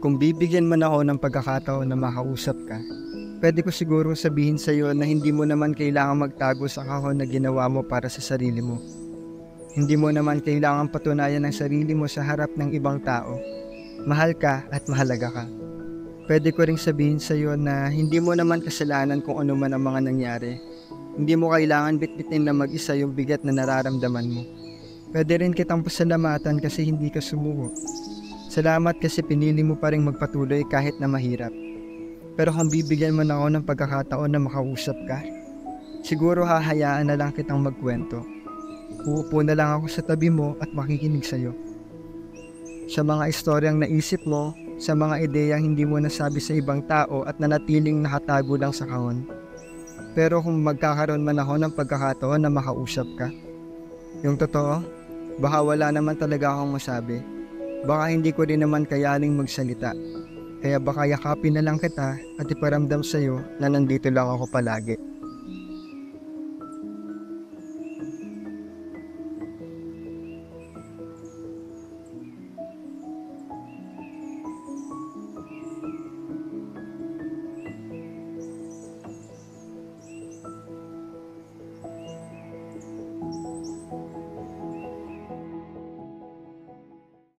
Kung bibigyan man ako ng pagkakataon na makausap ka, pwede ko siguro sabihin sa iyo na hindi mo naman kailangang magtago sa kahon na ginawa mo para sa sarili mo. Hindi mo naman kailangang patunayan ang sarili mo sa harap ng ibang tao. Mahal ka at mahalaga ka. Pwede ko ring sabihin sa iyo na hindi mo naman kasalanan kung ano man ang mga nangyari. Hindi mo kailangan bitbitin na mag-isa yung bigat na nararamdaman mo. Pwede rin kitang pasalamatan kasi hindi ka sumuko. Salamat kasi pinili mo pa rin magpatuloy kahit na mahirap. Pero kung bibigyan mo na ako ng pagkakataon na makausap ka, siguro hahayaan na lang kitang magkwento. Uupo na lang ako sa tabi mo at makikinig sa iyo. Sa mga istoryang naisip mo, sa mga ideyang hindi mo nasabi sa ibang tao at nanatiling nakatago lang sa kahon. Pero kung magkakaroon man ako ng pagkakataon na makausap ka, yung totoo, baka wala naman talaga akong masabi. Baka hindi ko rin naman kayaling magsalita. Kaya baka yakapin na lang kita at iparamdam sa'yo na nandito lang ako palagi.